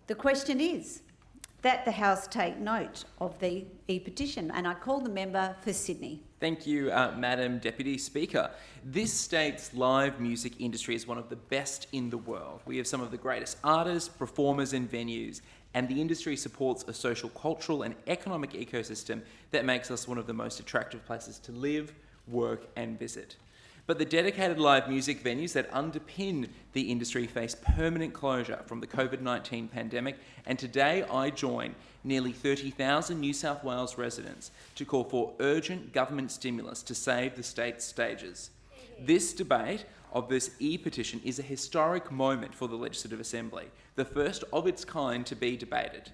The question is that the House take note of the ePetition, and I call the member for Sydney. Thank you, Madam Deputy Speaker. This state's live music industry is one of the best in the world. We have some of the greatest artists, performers and venues, and the industry supports a social, cultural and economic ecosystem that makes us one of the most attractive places to live, work and visit. But the dedicated live music venues that underpin the industry face permanent closure from the COVID-19 pandemic, and today I join nearly 30,000 New South Wales residents to call for urgent government stimulus to save the state's stages. This debate of this ePetition is a historic moment for the Legislative Assembly, the first of its kind to be debated.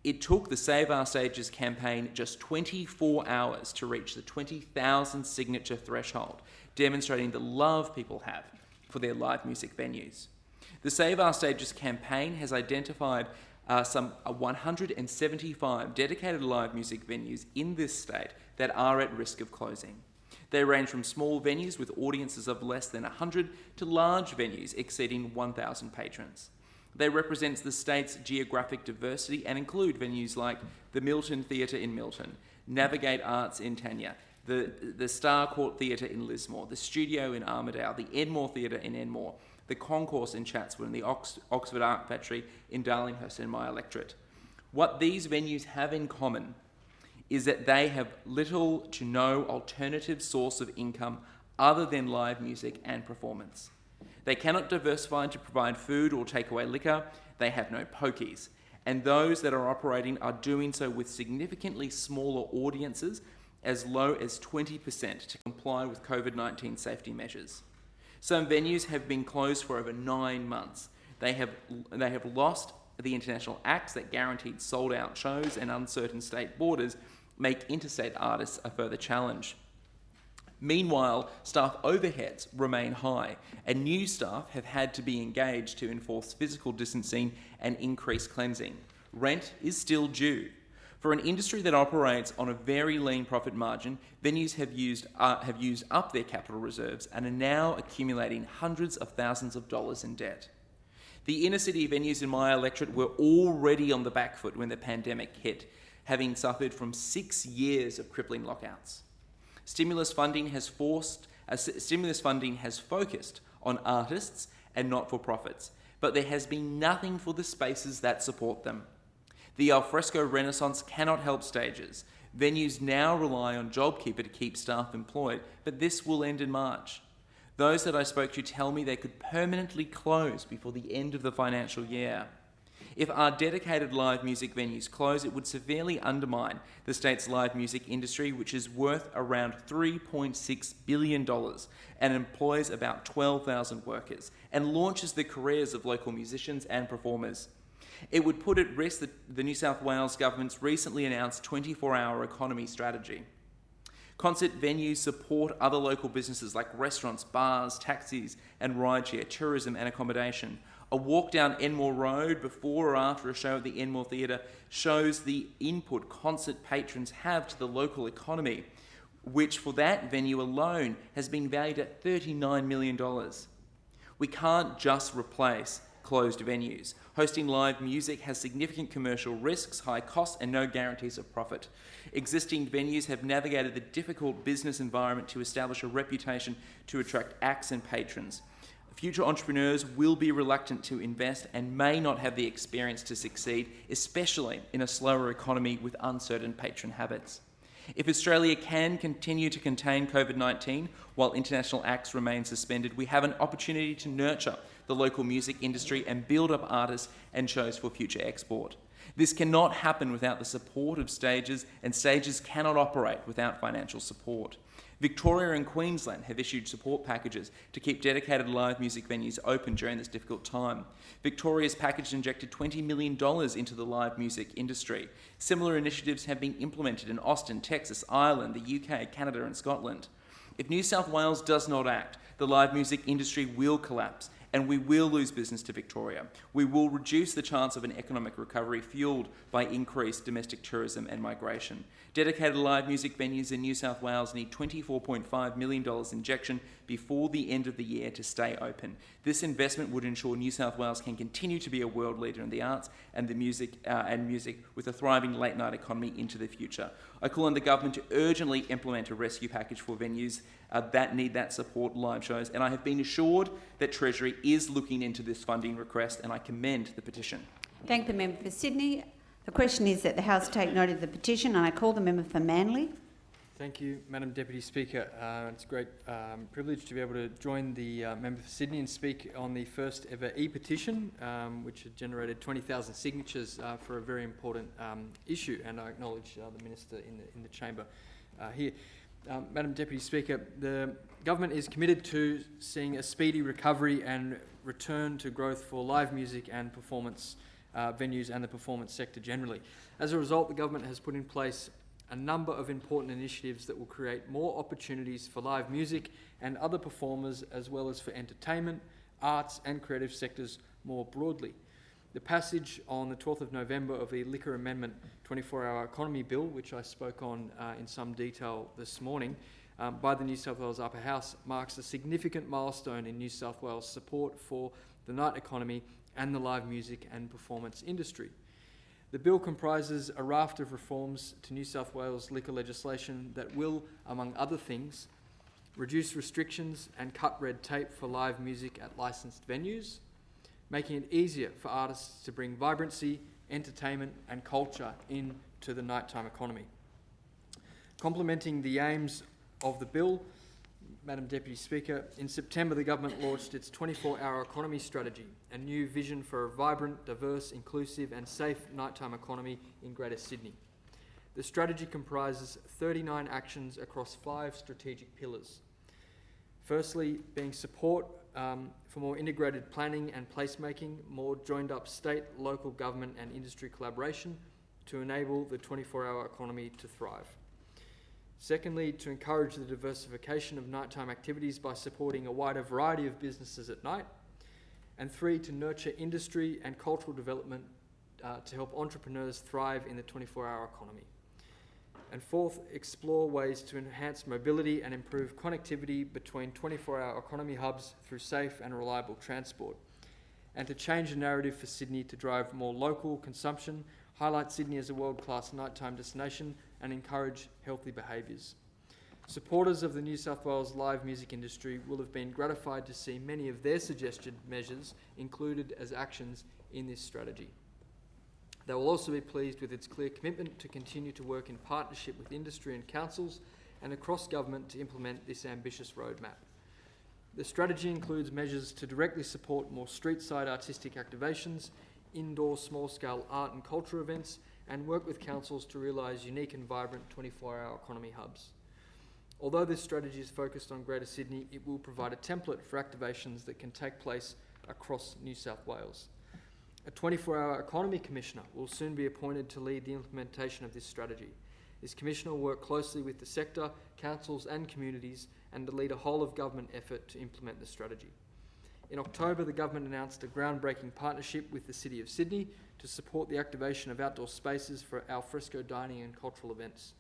It took the Save Our Stages campaign just 24 hours to reach the 20,000 signature threshold, demonstrating the love people have for their live music venues. The Save Our Stages campaign has identified some 175 dedicated live music venues in this state that are at risk of closing. They range from small venues with audiences of less than 100 to large venues exceeding 1,000 patrons. They represent the state's geographic diversity and include venues like the Milton Theatre in Milton, Navigate Arts in Tanya, the Star Court Theatre in Lismore, the Studio in Armidale, the Enmore Theatre in Enmore, the Concourse in Chatswood, and the Oxford Art Factory in Darlinghurst and my electorate. What these venues have in common is that they have little to no alternative source of income other than live music and performance. They cannot diversify to provide food or take away liquor. They have no pokies. And those that are operating are doing so with significantly smaller audiences, as low as 20% to comply with COVID-19 safety measures. Some venues have been closed for over 9 months. They have lost the international acts that guaranteed sold-out shows, and uncertain state borders make interstate artists a further challenge. Meanwhile, staff overheads remain high, and new staff have had to be engaged to enforce physical distancing and increase cleansing. Rent is still due. For an industry that operates on a very lean profit margin, venues have used up their capital reserves and are now accumulating hundreds of thousands of dollars in debt. The inner city venues in my electorate were already on the back foot when the pandemic hit, having suffered from 6 years of crippling lockouts. Stimulus funding has focused on artists and not-for-profits, but there has been nothing for the spaces that support them. The alfresco renaissance cannot help stages. Venues now rely on JobKeeper to keep staff employed, but this will end in March. Those that I spoke to tell me they could permanently close before the end of the financial year. If our dedicated live music venues close, it would severely undermine the state's live music industry, which is worth around $3.6 billion and employs about 12,000 workers and launches the careers of local musicians and performers. It would put at risk the New South Wales government's recently announced 24-hour economy strategy. Concert venues support other local businesses like restaurants, bars, taxis and rideshare, tourism and accommodation. A walk down Enmore Road before or after a show at the Enmore Theatre shows the input concert patrons have to the local economy, which for that venue alone has been valued at $39 million. We can't just replace closed venues. Hosting live music has significant commercial risks, high costs, and no guarantees of profit. Existing venues have navigated the difficult business environment to establish a reputation to attract acts and patrons. Future entrepreneurs will be reluctant to invest and may not have the experience to succeed, especially in a slower economy with uncertain patron habits. If Australia can continue to contain COVID-19 while international acts remain suspended, we have an opportunity to nurture the local music industry and build up artists and shows for future export. This cannot happen without the support of stages, and stages cannot operate without financial support. Victoria and Queensland have issued support packages to keep dedicated live music venues open during this difficult time. Victoria's package injected $20 million into the live music industry. Similar initiatives have been implemented in Austin, Texas, Ireland, the UK, Canada and Scotland. If New South Wales does not act, the live music industry will collapse and we will lose business to Victoria. We will reduce the chance of an economic recovery fuelled by increased domestic tourism and migration. Dedicated live music venues in New South Wales need $24.5 million injection before the end of the year to stay open. This investment would ensure New South Wales can continue to be a world leader in the arts and music with a thriving late night economy into the future. I call on the government to urgently implement a rescue package for venues that need that support, live shows, and I have been assured that Treasury is looking into this funding request, and I commend the petition. Thank the member for Sydney. The question is that the House take note of the petition, and I call the member for Manly. Thank you, Madam Deputy Speaker. It's a great privilege to be able to join the member for Sydney and speak on the first ever ePetition, which has generated 20,000 signatures for a very important issue, and I acknowledge the Minister in the chamber here. Madam Deputy Speaker, the government is committed to seeing a speedy recovery and return to growth for live music and performance venues and the performance sector generally. As a result, the government has put in place a number of important initiatives that will create more opportunities for live music and other performers, as well as for entertainment, arts and creative sectors more broadly. The passage on the 12th of November of the Liquor Amendment 24-Hour Economy Bill, which I spoke on in some detail this morning, by the New South Wales Upper House, marks a significant milestone in New South Wales' support for the night economy and the live music and performance industry. The bill comprises a raft of reforms to New South Wales liquor legislation that will, among other things, reduce restrictions and cut red tape for live music at licensed venues, making it easier for artists to bring vibrancy, entertainment and culture into the nighttime economy. Complementing the aims of the bill, Madam Deputy Speaker, in September the government launched its 24-hour economy strategy, a new vision for a vibrant, diverse, inclusive and safe nighttime economy in Greater Sydney. The strategy comprises 39 actions across 5 strategic pillars. Firstly, being support for more integrated planning and placemaking, more joined-up state, local government and industry collaboration to enable the 24-hour economy to thrive. Secondly, to encourage the diversification of nighttime activities by supporting a wider variety of businesses at night. And 3, to nurture industry and cultural development to help entrepreneurs thrive in the 24-hour economy. And 4th, explore ways to enhance mobility and improve connectivity between 24-hour economy hubs through safe and reliable transport. And to change the narrative for Sydney to drive more local consumption, highlight Sydney as a world-class nighttime destination and encourage healthy behaviours. Supporters of the New South Wales live music industry will have been gratified to see many of their suggested measures included as actions in this strategy. They will also be pleased with its clear commitment to continue to work in partnership with industry and councils and across government to implement this ambitious roadmap. The strategy includes measures to directly support more street-side artistic activations, indoor small-scale art and culture events, and work with councils to realise unique and vibrant 24-hour economy hubs. Although this strategy is focused on Greater Sydney, it will provide a template for activations that can take place across New South Wales. A 24-hour economy commissioner will soon be appointed to lead the implementation of this strategy. This commissioner will work closely with the sector, councils and communities and to lead a whole-of-government effort to implement the strategy. In October, the government announced a groundbreaking partnership with the City of Sydney to support the activation of outdoor spaces for alfresco dining and cultural events.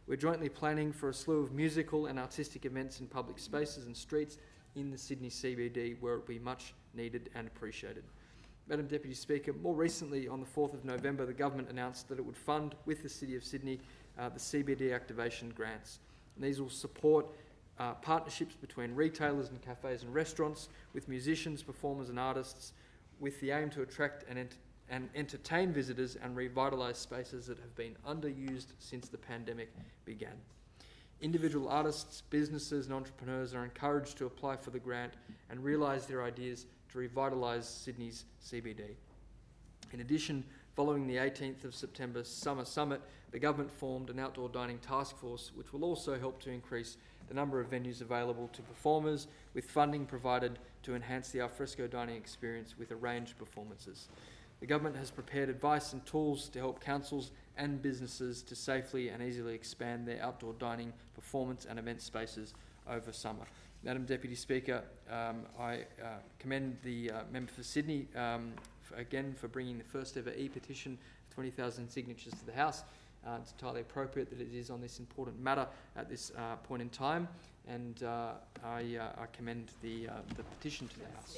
We're jointly planning for a slew of musical and artistic events in public spaces and streets in the Sydney CBD, where it will be much needed and appreciated. Madam Deputy Speaker, more recently on the 4th of November, the government announced that it would fund with the City of Sydney the CBD activation grants. And these will support partnerships between retailers and cafes and restaurants with musicians, performers and artists with the aim to attract and entertain visitors and revitalise spaces that have been underused since the pandemic began. Individual artists, businesses and entrepreneurs are encouraged to apply for the grant and realise their ideas to revitalise Sydney's CBD. In addition, following the 18th of September Summer Summit, the government formed an outdoor dining task force which will also help to increase the number of venues available to performers, with funding provided to enhance the alfresco dining experience with arranged performances. The government has prepared advice and tools to help councils and businesses to safely and easily expand their outdoor dining, performance and event spaces over summer. Madam Deputy Speaker, I commend the member for Sydney again for bringing the first ever ePetition of 20,000 signatures to the House. It's entirely appropriate that it is on this important matter at this point in time, and I commend the petition to the House.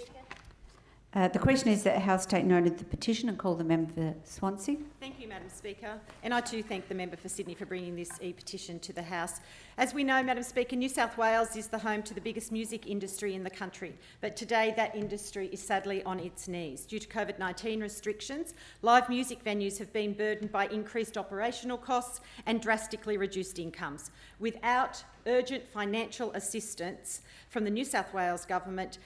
The question is that the House take note of the petition and call the member for Swansea. Thank you, Madam Speaker. And I too thank the member for Sydney for bringing this e-petition to the House. As we know, Madam Speaker, New South Wales is the home to the biggest music industry in the country. But today that industry is sadly on its knees. Due to COVID-19 restrictions, live music venues have been burdened by increased operational costs and drastically reduced incomes. Without urgent financial assistance from the New South Wales government,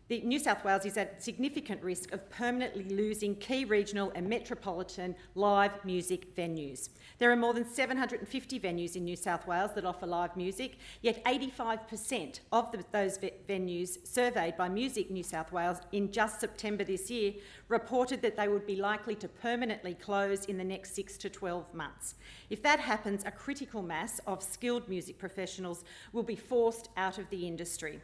New South Wales is at significant risk of permanently losing key regional and metropolitan live music venues. There are more than 750 venues in New South Wales that offer live music, yet 85% of those venues surveyed by Music New South Wales in just September this year reported that they would be likely to permanently close in the next 6 to 12 months. If that happens, a critical mass of skilled music professionals will be forced out of the industry.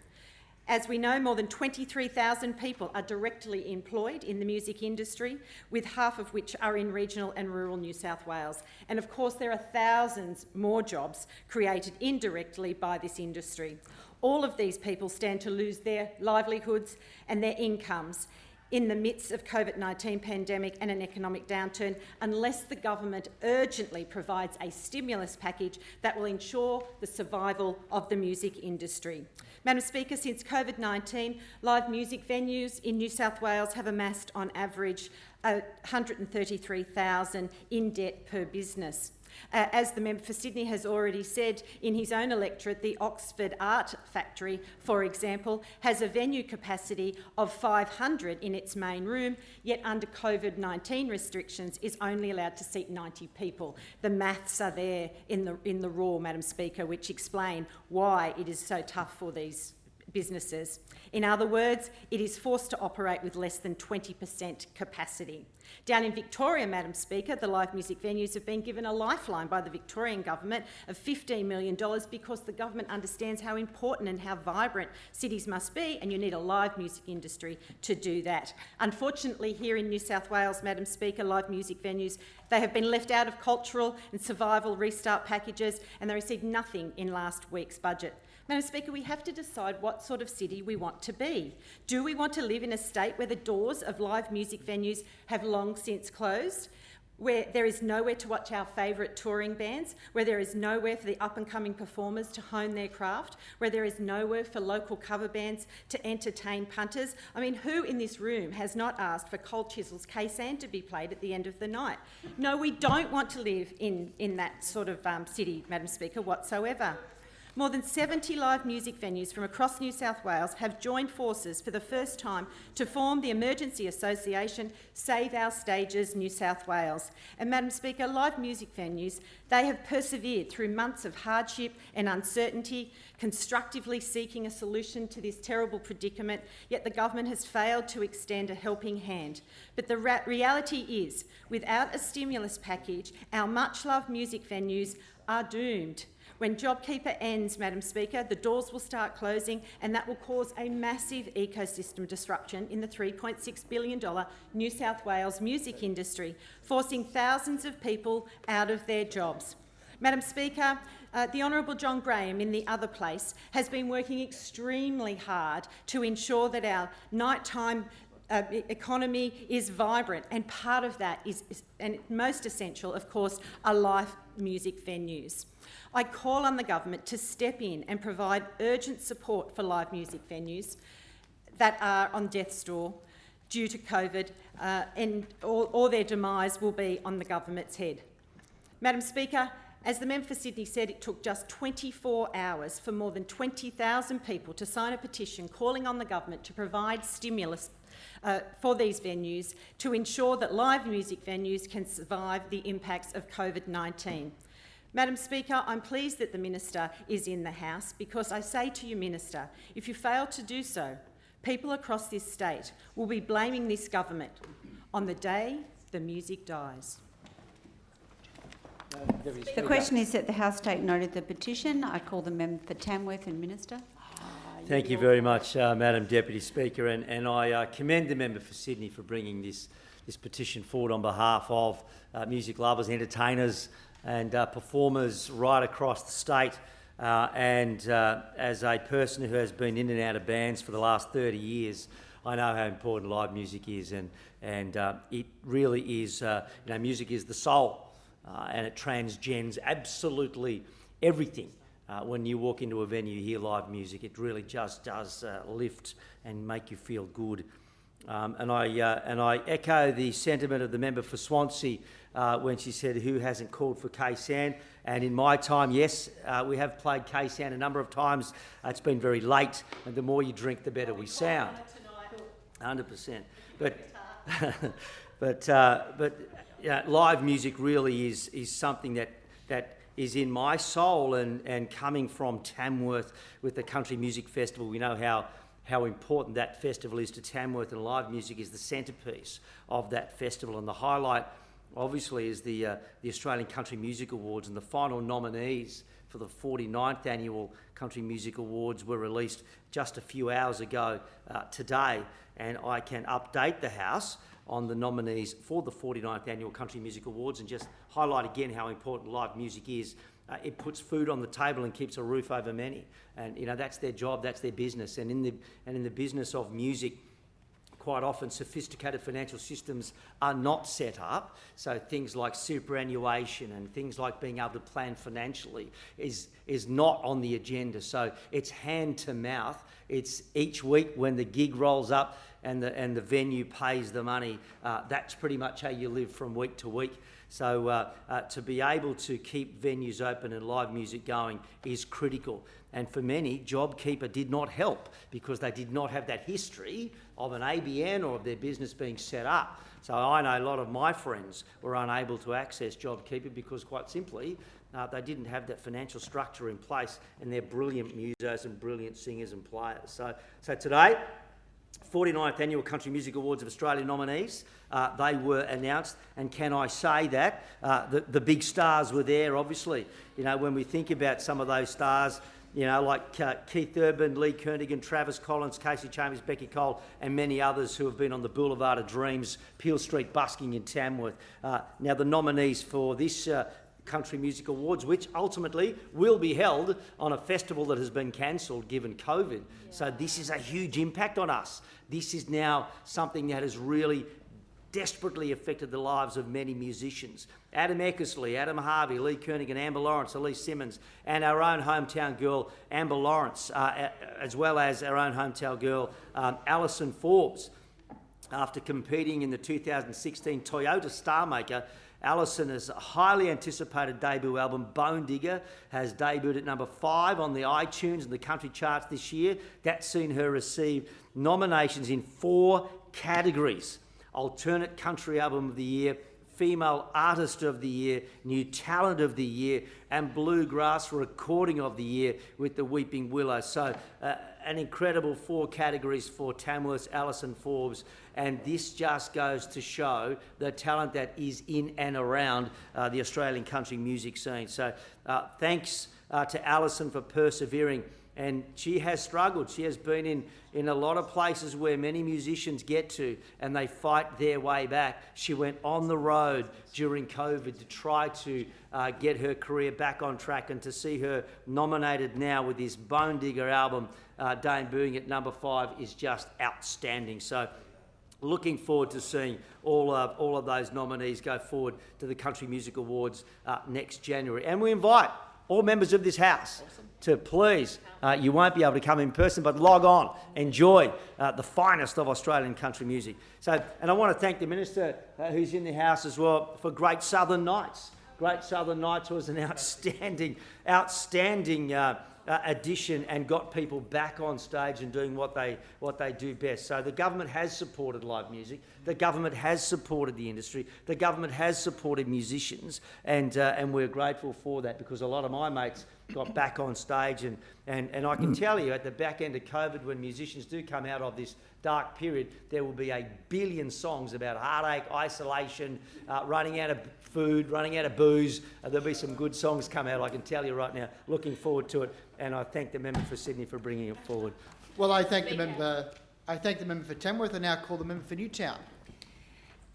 As we know, more than 23,000 people are directly employed in the music industry, with half of which are in regional and rural New South Wales. And of course, there are thousands more jobs created indirectly by this industry. All of these people stand to lose their livelihoods and their incomes in the midst of COVID-19 pandemic and an economic downturn, unless the government urgently provides a stimulus package that will ensure the survival of the music industry. Madam Speaker, since COVID-19, live music venues in New South Wales have amassed on average $133,000 in debt per business. As the member for Sydney has already said, in his own electorate, the Oxford Art Factory, for example, has a venue capacity of 500 in its main room, yet under COVID-19 restrictions is only allowed to seat 90 people. The maths are there in the raw, Madam Speaker, which explain why it is so tough for these businesses. In other words, it is forced to operate with less than 20% capacity. Down in Victoria, Madam Speaker, the live music venues have been given a lifeline by the Victorian government of $15 million because the government understands how important and how vibrant cities must be, and you need a live music industry to do that. Unfortunately, here in New South Wales, Madam Speaker, live music venues, they have been left out of cultural and survival restart packages, and they received nothing in last week's budget. Madam Speaker, we have to decide what sort of city we want to be. Do we want to live in a state where the doors of live music venues have long since closed, where there is nowhere to watch our favourite touring bands, where there is nowhere for the up-and-coming performers to hone their craft, where there is nowhere for local cover bands to entertain punters? I mean, who in this room has not asked for Cold Chisel's K-Sand to be played at the end of the night? No, we don't want to live in that sort of city, Madam Speaker, whatsoever. More than 70 live music venues from across New South Wales have joined forces for the first time to form the emergency association Save Our Stages New South Wales. And Madam Speaker, live music venues, they have persevered through months of hardship and uncertainty, constructively seeking a solution to this terrible predicament, yet the government has failed to extend a helping hand. But the reality is, without a stimulus package, our much-loved music venues are doomed. When JobKeeper ends, Madam Speaker, the doors will start closing, and that will cause a massive ecosystem disruption in the $3.6 billion New South Wales music industry, forcing thousands of people out of their jobs. Madam Speaker, the Honourable John Graham in the other place has been working extremely hard to ensure that our nighttime economy is vibrant, and part of that is, and most essential, of course, are live music venues. I call on the government to step in and provide urgent support for live music venues that are on death's door due to COVID, or their demise will be on the government's head. Madam Speaker, as the member for Sydney said, it took just 24 hours for more than 20,000 people to sign a petition calling on the government to provide stimulus for these venues to ensure that live music venues can survive the impacts of COVID-19. Madam Speaker, I'm pleased that the Minister is in the House, because I say to you, Minister, if you fail to do so, people across this state will be blaming this government on the day the music dies. The question is that the House take note of the petition. I call the member for Tamworth and Minister. Thank you very much, Madam Deputy Speaker, and I commend the member for Sydney for bringing this petition forward on behalf of music lovers, entertainers and performers right across the state. and as a person who has been in and out of bands for the last 30 years, I know how important live music is, and it really is. Music is the soul, and it transcends absolutely everything. When you walk into a venue, you hear live music. It really just does lift and make you feel good. And I echo the sentiment of the member for Swansea when she said, "Who hasn't called for K-San?" And in my time, yes, we have played K-San a number of times. It's been very late, and the more you drink, the better we sound. 100%. But live music really is something that is in my soul, and coming from Tamworth with the Country Music Festival, we know how important that festival is to Tamworth, and live music is the centrepiece of that festival. And the highlight, obviously, is the Australian Country Music Awards, and the final nominees for the 49th Annual Country Music Awards were released just a few hours ago today, and I can update the House on the nominees for the 49th Annual Country Music Awards, and just highlight again how important live music is. It puts food on the table and keeps a roof over many, and that's their job, that's their business. And in the business of music, quite often sophisticated financial systems are not set up, so things like superannuation and things like being able to plan financially is not on the agenda. So it's hand to mouth. It's each week when the gig rolls up and the venue pays the money. That's pretty much how you live from week to week. So to be able to keep venues open and live music going is critical. And for many, JobKeeper did not help because they did not have that history of an ABN or of their business being set up. So I know a lot of my friends were unable to access JobKeeper because, quite simply, they didn't have that financial structure in place, and they're brilliant musos and brilliant singers and players. So today, 49th Annual Country Music Awards of Australia nominees, they were announced, and can I say that the big stars were there, obviously. When we think about some of those stars, like Keith Urban, Lee Kernaghan, Travis Collins, Casey Chambers, Becky Cole, and many others who have been on the Boulevard of Dreams, Peel Street busking in Tamworth. Now, the nominees for this Country Music Awards, which ultimately will be held on a festival that has been cancelled given COVID. Yeah. So this is a huge impact on us. This is now something that has really desperately affected the lives of many musicians. Adam Eckersley, Adam Harvey, Lee Kernaghan, Amber Lawrence, Elise Simmons, and our own hometown girl, Amber Lawrence, as well as our own hometown girl, Alison Forbes. After competing in the 2016 Toyota Star Maker, Alison's highly anticipated debut album, Bone Digger, has debuted at number 5 on the iTunes and the country charts this year. That's seen her receive nominations in 4 categories: Alternate Country Album of the Year, Female Artist of the Year, New Talent of the Year, and Bluegrass Recording of the Year with the Weeping Willow. So an incredible 4 categories for Tamworth's Alison Forbes, and this just goes to show the talent that is in and around the Australian country music scene. So thanks to Alison for persevering. And she has struggled. She has been in a lot of places where many musicians get to and they fight their way back. She went on the road during COVID to try to get her career back on track, and to see her nominated now with this Bone Digger album debuting at number 5 is just outstanding. So looking forward to seeing all of those nominees go forward to the Country Music Awards next January. And we invite all members of this House to please, you won't be able to come in person, but log on, enjoy the finest of Australian country music. So, and I want to thank the Minister who's in the House as well for Great Southern Nights. Great Southern Nights was an outstanding addition, and got people back on stage and doing what they do best. So the government has supported live music. The government has supported the industry. The government has supported musicians, and we're grateful for that, because a lot of my mates got back on stage, and I can tell you, at the back end of COVID, when musicians do come out of this dark period, there will be 1 billion songs about heartache, isolation, running out of food, running out of booze. There'll be some good songs come out, I can tell you right now. Looking forward to it, and I thank the member for Sydney for bringing it forward. Well, I thank the member for Tamworth, and now call the member for Newtown.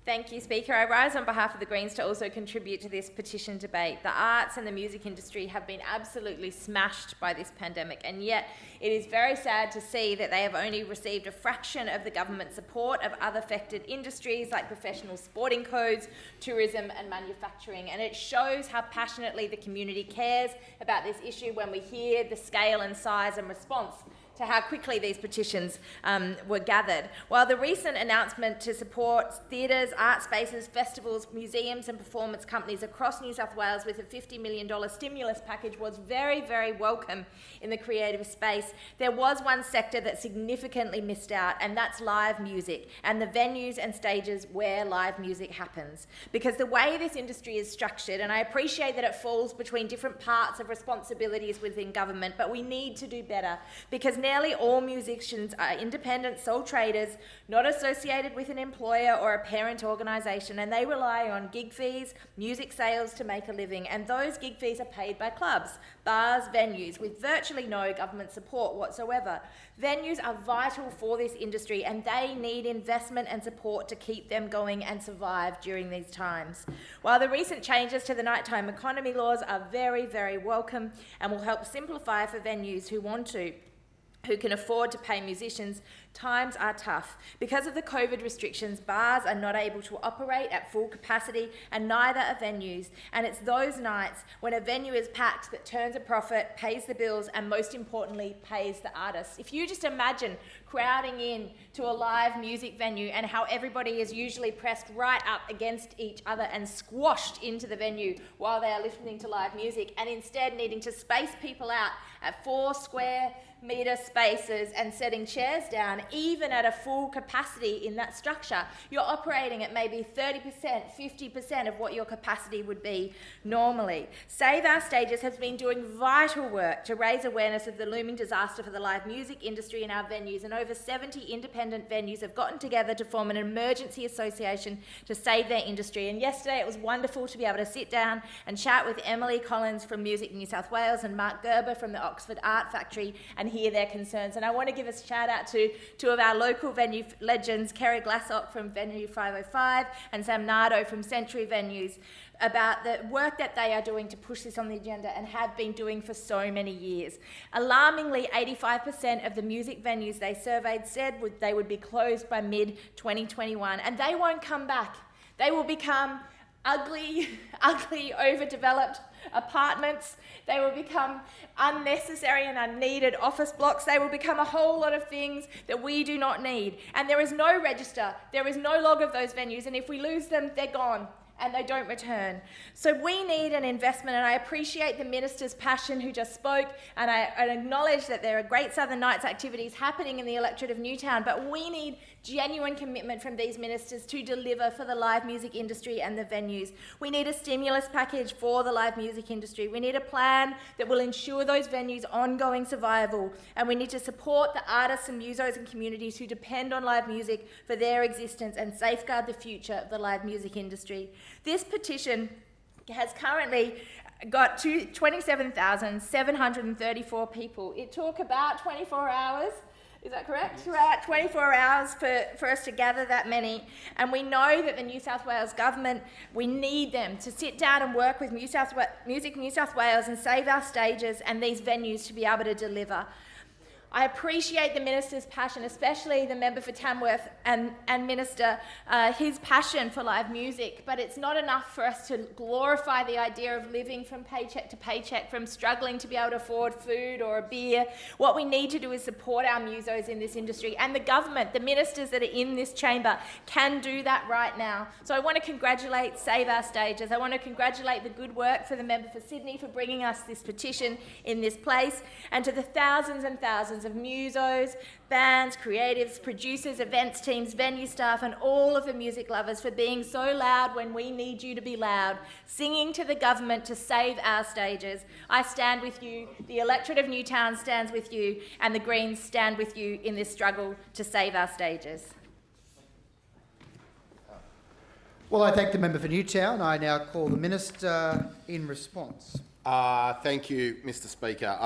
Thank you, Speaker. I rise on behalf of the Greens to also contribute to this petition debate. The arts and the music industry have been absolutely smashed by this pandemic, and yet it is very sad to see that they have only received a fraction of the government support of other affected industries like professional sporting codes, tourism and manufacturing. And it shows how passionately the community cares about this issue when we hear the scale and size and response to how quickly these petitions were gathered. While the recent announcement to support theatres, art spaces, festivals, museums and performance companies across New South Wales with a $50 million stimulus package was very, very welcome in the creative space, there was one sector that significantly missed out, and that's live music and the venues and stages where live music happens. Because the way this industry is structured, and I appreciate that it falls between different parts of responsibilities within government, but we need to do better, because nearly all musicians are independent sole traders, not associated with an employer or a parent organisation, and they rely on gig fees, music sales to make a living, and those gig fees are paid by clubs, bars, venues, with virtually no government support whatsoever. Venues are vital for this industry, and they need investment and support to keep them going and survive during these times. While the recent changes to the nighttime economy laws are very, very welcome and will help simplify for venues who can afford to pay musicians, times are tough. Because of the COVID restrictions, bars are not able to operate at full capacity, and neither are venues. And it's those nights when a venue is packed that turns a profit, pays the bills, and most importantly, pays the artists. If you just imagine crowding in to a live music venue and how everybody is usually pressed right up against each other and squashed into the venue while they are listening to live music, and instead needing to space people out at 4 square metre spaces and setting chairs down, even at a full capacity in that structure, you're operating at maybe 30%, 50% of what your capacity would be normally. Save Our Stages has been doing vital work to raise awareness of the looming disaster for the live music industry in our venues, and over 70 independent venues have gotten together to form an emergency association to save their industry. And yesterday it was wonderful to be able to sit down and chat with Emily Collins from Music New South Wales and Mark Gerber from the Oxford Art Factory and hear their concerns. And I want to give a shout out to two of our local venue legends, Kerry Glassock from Venue 505 and Sam Nardo from Century Venues, about the work that they are doing to push this on the agenda and have been doing for so many years. Alarmingly, 85% of the music venues they surveyed said they would be closed by mid-2021, and they won't come back. They will become ugly, overdeveloped apartments. They will become unnecessary and unneeded office blocks. They will become a whole lot of things that we do not need. And there is no register, there is no log of those venues, and if we lose them, they're gone and they don't return. So we need an investment, and I appreciate the Minister's passion who just spoke, and I acknowledge that there are great Southern Nights activities happening in the electorate of Newtown, but we need genuine commitment from these ministers to deliver for the live music industry and the venues. We need a stimulus package for the live music industry. We need a plan that will ensure those venues' ongoing survival, and we need to support the artists and musos and communities who depend on live music for their existence and safeguard the future of the live music industry. This petition has currently got 27,734 people. It took about 24 hours. Is that correct? Yes. About 24 hours for us to gather that many. And we know that the New South Wales government, we need them to sit down and work with Music New South Wales and Save Our Stages and these venues to be able to deliver. I appreciate the Minister's passion, especially the member for Tamworth and Minister, his passion for live music, but it's not enough for us to glorify the idea of living from paycheck to paycheck, from struggling to be able to afford food or a beer. What we need to do is support our musos in this industry, and the government, the ministers that are in this chamber, can do that right now. So I want to congratulate Save Our Stages. I want to congratulate the good work for the member for Sydney for bringing us this petition in this place, and to the thousands and thousands of musos, bands, creatives, producers, events teams, venue staff, and all of the music lovers for being so loud when we need you to be loud, singing to the government to save our stages. I stand with you, the electorate of Newtown stands with you, and the Greens stand with you in this struggle to save our stages. Well, I thank the member for Newtown. I now call the Minister in response. Thank you, Mr. Speaker.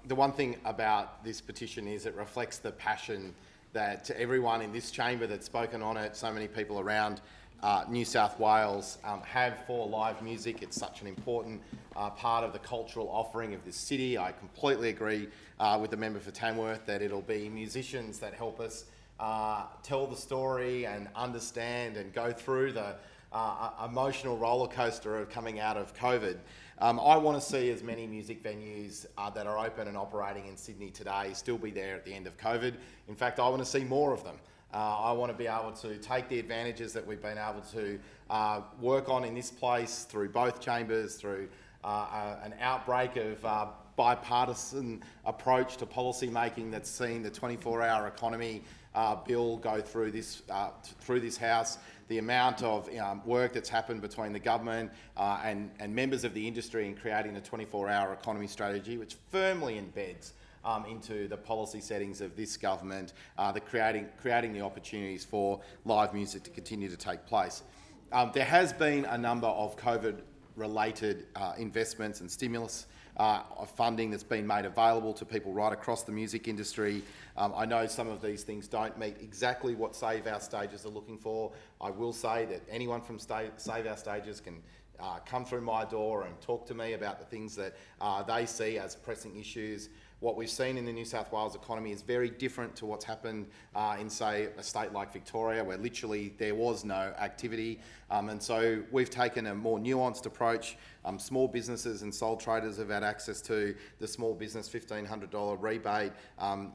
The one thing about this petition is it reflects the passion that everyone in this chamber that's spoken on it, so many people around New South Wales have for live music. It's such an important part of the cultural offering of this city. I completely agree with the member for Tamworth that it'll be musicians that help us tell the story and understand and go through the emotional roller coaster of coming out of COVID. I want to see as many music venues that are open and operating in Sydney today still be there at the end of COVID. In fact, I want to see more of them. I want to be able to take the advantages that we've been able to work on in this place through both chambers, through an outbreak of bipartisan approach to policy making that's seen the 24-hour economy bill go through this House, the amount of work that's happened between the government and members of the industry in creating the 24-hour economy strategy, which firmly embeds into the policy settings of this government, creating the opportunities for live music to continue to take place. There has been a number of COVID-related investments and stimulus of funding that's been made available to people right across the music industry. I know some of these things don't meet exactly what Save Our Stages are looking for. I will say that anyone from Save Our Stages can come through my door and talk to me about the things that they see as pressing issues. What we've seen in the New South Wales economy is very different to what's happened in, say, a state like Victoria, where literally there was no activity. And so we've taken a more nuanced approach. Small businesses and sole traders have had access to the Small Business $1,500 rebate.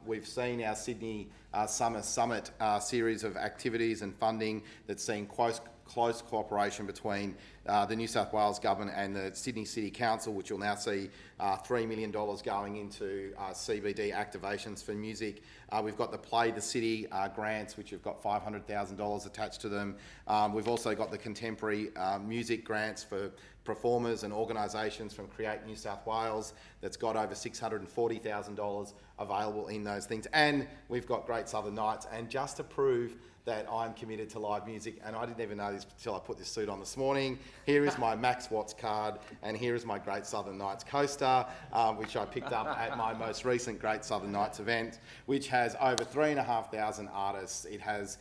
We've seen our Sydney Summer Summit series of activities and funding that's seen close cooperation between the New South Wales Government and the Sydney City Council, which will now see $3 million going into CBD activations for music. We've got the Play the City grants, which have got $500,000 attached to them. We've also got the contemporary music grants for performers and organisations from Create New South Wales that's got over $640,000 available in those things. And we've got Great Southern Nights. And just to prove that I'm committed to live music, and I didn't even know this until I put this suit on this morning. Here is my Max Watts card, and here is my Great Southern Nights coaster, which I picked up at my most recent Great Southern Nights event, which has over 3,500 artists. It has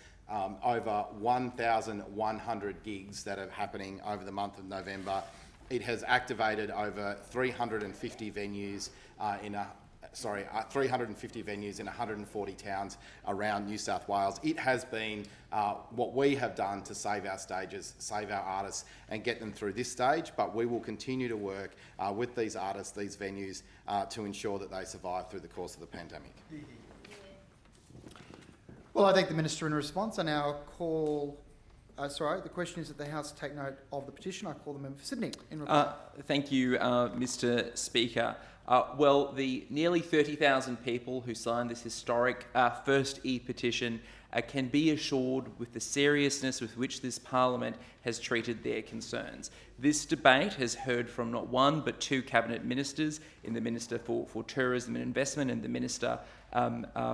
over 1,100 gigs that are happening over the month of November. It has activated over 350 venues 350 venues in 140 towns around New South Wales. It has been what we have done to save our stages, save our artists and get them through this stage, but we will continue to work with these artists, these venues, to ensure that they survive through the course of the pandemic. Well, I thank the Minister in response. I now call... the question is that the House take note of the petition. I call the member for Sydney in reply. Thank you, Mr. Speaker. Well, the nearly 30,000 people who signed this historic first e-petition can be assured with the seriousness with which this Parliament has treated their concerns. This debate has heard from not one but two Cabinet Ministers, in the Minister for Tourism and Investment and the Minister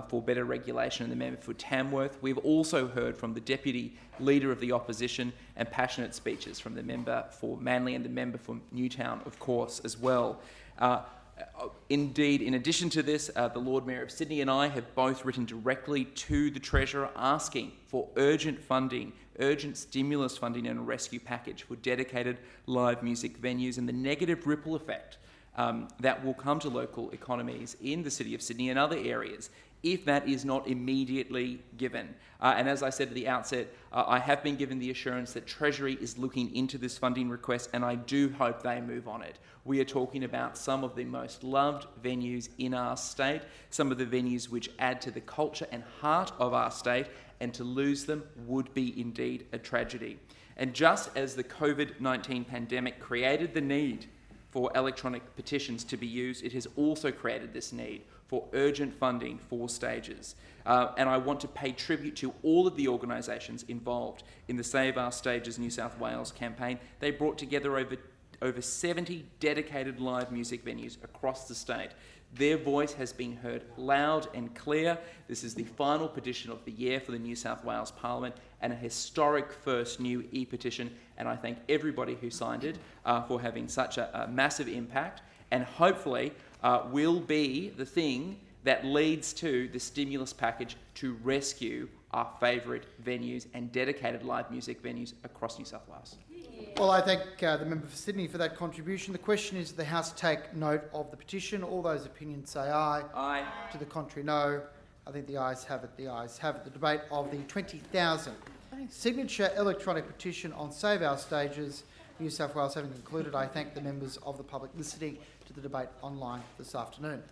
for Better Regulation and the member for Tamworth. We've also heard from the Deputy Leader of the Opposition and passionate speeches from the member for Manly and the member for Newtown, of course, as well. Indeed, in addition to this, the Lord Mayor of Sydney and I have both written directly to the Treasurer asking for urgent funding, urgent stimulus funding and a rescue package for dedicated live music venues and the negative ripple effect that will come to local economies in the City of Sydney and other areas if that is not immediately given. And as I said at the outset, I have been given the assurance that Treasury is looking into this funding request, and I do hope they move on it. We are talking about some of the most loved venues in our state, some of the venues which add to the culture and heart of our state, and to lose them would be indeed a tragedy. And just as the COVID-19 pandemic created the need for electronic petitions to be used, it has also created this need for urgent funding for stages. And I want to pay tribute to all of the organisations involved in the Save Our Stages New South Wales campaign. They brought together over 70 dedicated live music venues across the state. Their voice has been heard loud and clear. This is the final petition of the year for the New South Wales Parliament and a historic first new e-petition, and I thank everybody who signed it for having such a massive impact, and hopefully will be the thing that leads to the stimulus package to rescue our favourite venues and dedicated live music venues across New South Wales. Well, I thank the member for Sydney for that contribution. The question is, the House take note of the petition. All those opinions say aye. Aye. To the contrary, no. I think the ayes have it. The ayes have it. The debate of the 20,000 signature electronic petition on Save Our Stages, New South Wales having concluded, I thank the members of the public listening to the debate online this afternoon.